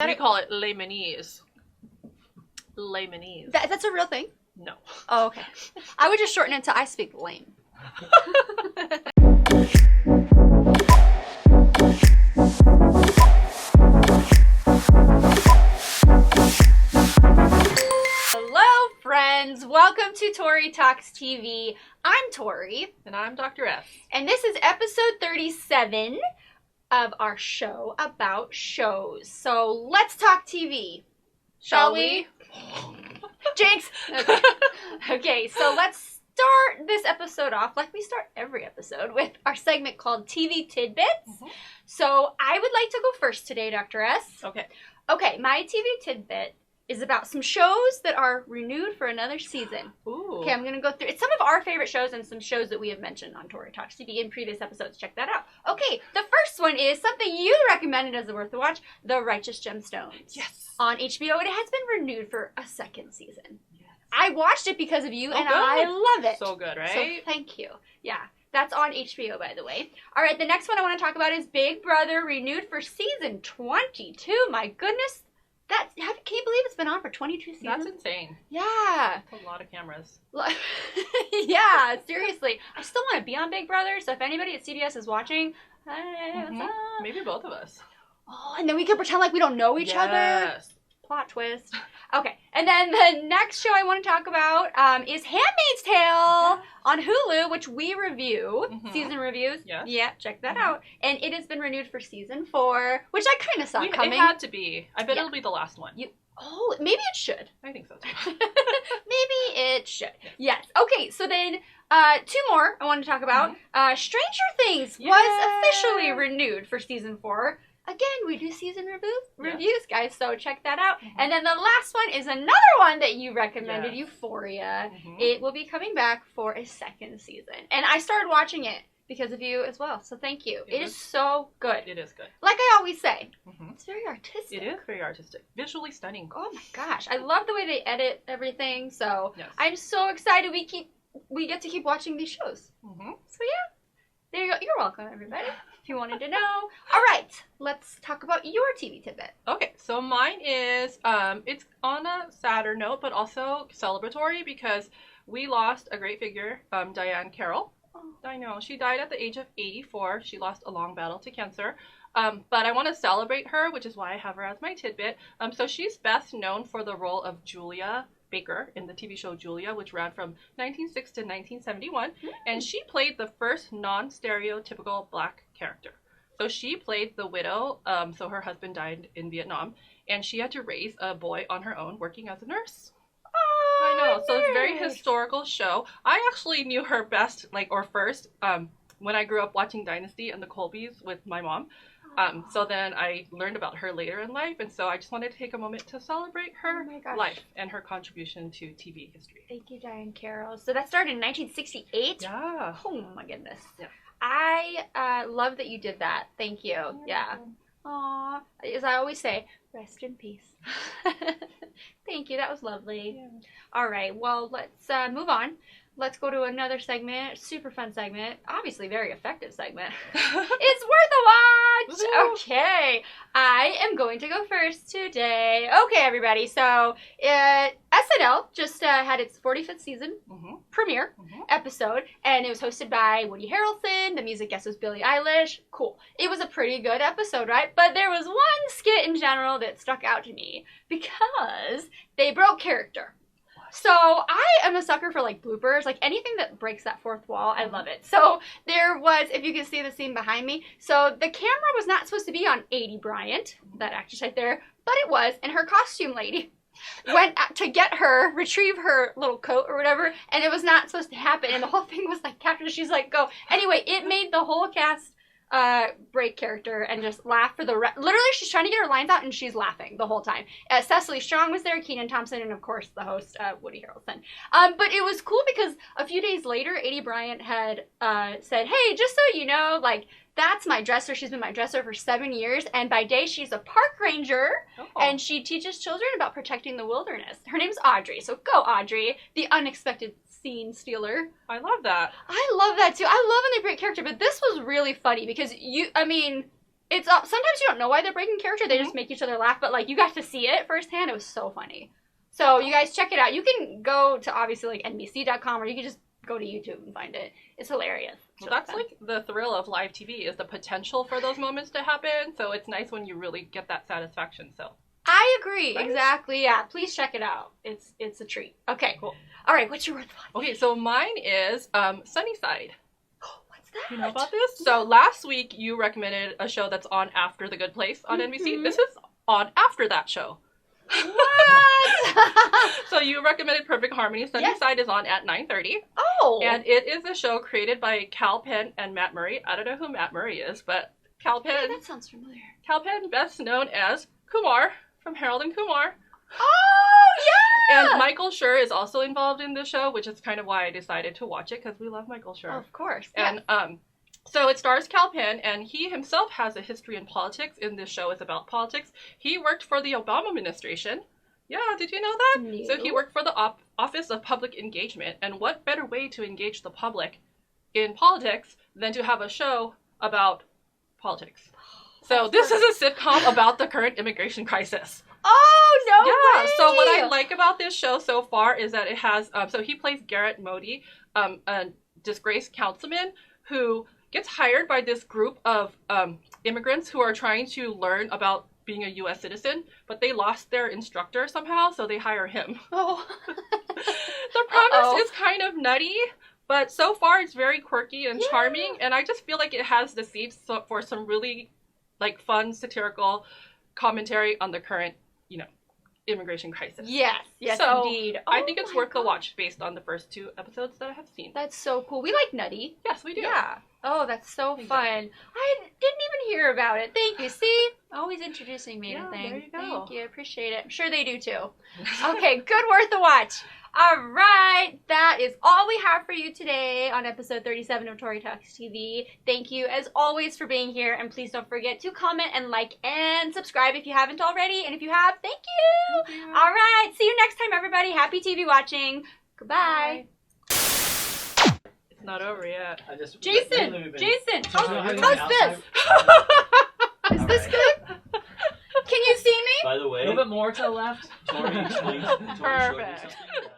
We call it Laymanese. Laymanese. That's a real thing? No. Oh, okay. I would just shorten it to I speak lame. Hello, friends. Welcome to Tori Talks TV. I'm Tori. And I'm Dr. S. And this is episode 37 of our show about shows. So let's talk TV. Shall we? Jinx! Okay. Okay, so let's start this episode off like we start every episode with our segment called TV Tidbits. Mm-hmm. So I would like to go first today, Dr. S. Okay. Okay, my TV tidbit is about some shows that are renewed for another season. Ooh. Okay, I'm going to go through. It's some of our favorite shows and some shows that we have mentioned on Tori Talks TV in previous episodes. Check that out. Okay, the first one is something you recommended as a worth a watch, The Righteous Gemstones. Yes. On HBO, it has been renewed for a second season. Yes. I watched it because of you, Oh, and good. I love it. So good, right? So thank you. Yeah, that's on HBO, by the way. All right, the next one I want to talk about is Big Brother, renewed for season 22. My goodness. Can you believe it's been on for 22 seasons? That's insane. Yeah. That's a lot of cameras. Yeah, seriously. I still want to be on Big Brother, so if anybody at CBS is watching, hey, what's up? Maybe both of us. Oh, and then we can pretend like we don't know each other. Yes. Plot twist. Okay, and then the next show I want to talk about is Handmaid's Tale on Hulu, which we review. Season reviews. Yes. Yeah, check that out. And it has been renewed for season 4, which I kind of saw coming. It had to be. I bet it'll be the last one. Oh, maybe it should. I think so too. Maybe it should. Yes. Okay, so then two more I want to talk about. Stranger Things was officially renewed for season 4. Again, we do season reviews, guys, so check that out. And then the last one is another one that you recommended, Euphoria. It will be coming back for a second season. And I started watching it because of you as well, so thank you. It is so good. It is good. Like I always say, it's very artistic. It is very artistic. Visually stunning. Oh my gosh, I love the way they edit everything, so yes. I'm so excited we get to keep watching these shows. So yeah, there you go. You're welcome, everybody. If you wanted to know. All right, let's talk about your TV tidbit. Okay, so mine is, it's on a sadder note, but also celebratory because we lost a great figure, Diahann Carroll. Oh. I know, she died at the age of 84. She lost a long battle to cancer. But I want to celebrate her, which is why I have her as my tidbit. So she's best known for the role of Julia Baker in the TV show Julia, which ran from 1906 to 1971, and she played the first non-stereotypical black character. So she played the widow, so her husband died in Vietnam, and she had to raise a boy on her own working as a nurse. Oh, I know, so it's a very historical show. I actually knew her best, first, when I grew up watching Dynasty and the Colbys with my mom. So then I learned about her later in life, and so I just wanted to take a moment to celebrate her life and her contribution to TV history. Thank you, Diahann Carroll. So that started in 1968? Yeah. Oh my goodness. Yeah. I love that you did that. Thank you. Yeah. Aw. As I always say, rest in peace. Thank you. That was lovely. Yeah. All right. Well, let's move on. Let's go to another segment, super fun segment, obviously very effective segment. It's worth a watch! Woo-hoo. Okay, I am going to go first today. Okay, everybody, so SNL just had its 45th season premiere episode, and it was hosted by Woody Harrelson. The music guest was Billie Eilish. Cool. It was a pretty good episode, right? But there was one skit in general that stuck out to me because they broke character. So I am a sucker for bloopers, anything that breaks that fourth wall. I love it. So there was, if you can see the scene behind me, so the camera was not supposed to be on Aidy Bryant, that actress right there, but it was, and her costume lady went to get her, retrieve her little coat or whatever, and it was not supposed to happen, and the whole thing was captured. She's like, go. Anyway, it made the whole cast break character and just laugh for the literally she's trying to get her lines out and she's laughing the whole time. Cecily Strong was there, Kenan Thompson, and of course the host, Woody Harrelson. But it was cool because a few days later, Aidy Bryant had said, hey, just so you know, that's my dresser. She's been my dresser for 7 years, and by day she's a park ranger, and she teaches children about protecting the wilderness. Her name's Audrey, so go Audrey, the unexpected scene stealer. I love that. I love that too. I love when they break character, but this was really funny because it's sometimes you don't know why they're breaking character. They just make each other laugh. But like you got to see it firsthand. It was so funny. So you guys check it out. You can go to obviously like NBC.com or you can just go to YouTube and find it. It's hilarious. Well, that's like the thrill of live TV is the potential for those moments to happen. So it's nice when you really get that satisfaction. So I agree. Right? Exactly. Yeah. Please check it out. It's a treat. Okay. Cool. All right. What's your worth watch? Okay, so mine is Sunnyside. What's that? You know about this? So last week you recommended a show that's on after The Good Place on NBC. This is on after that show. What? So you recommended Perfect Harmony. Sunnyside is on at 9:30. Oh. And it is a show created by Kal Penn and Matt Murray. I don't know who Matt Murray is, but Kal Penn. Hey, that sounds familiar. Kal Penn, best known as Kumar from Harold and Kumar. Oh, yeah! And Michael Schur is also involved in the show, which is kind of why I decided to watch it, because we love Michael Schur. Of course. And so it stars Kal Penn, and he himself has a history in politics. In this show, it's about politics. He worked for the Obama administration. Yeah, did you know that? No. So he worked for the Office of Public Engagement. And what better way to engage the public in politics than to have a show about politics? So this is a sitcom about the current immigration crisis. Oh, no Yeah, way! so what I like about this show so far is that it has, so he plays Garrett Modi, a disgraced councilman who gets hired by this group of immigrants who are trying to learn about being a U.S. citizen, but they lost their instructor somehow, so they hire him. Oh. The premise is kind of nutty, but so far it's very quirky and charming, and I just feel like it has the seeds for some really like fun satirical commentary on the current, immigration crisis. Yes, So, indeed. I think it's worth the watch based on the first 2 episodes that I have seen. That's so cool. We like Nutty. Yes, we do. Yeah. Oh, that's so Exactly. fun. I didn't even hear about it. Thank you. See? Always introducing me to Yeah, things. there you go. Thank you. I appreciate it. I'm sure they do too. Okay, good, worth the watch. All right, that is all we have for you today on episode 37 of Tori Talks TV. Thank you, as always, for being here, and please don't forget to comment and like and subscribe if you haven't already, and if you have, thank you. All right, see you next time, everybody. Happy TV watching. Goodbye. It's not over yet. Jason, how's this? Is this right. good? Can you see me? By the way, A little bit more to the left. Tori showed me Perfect. something.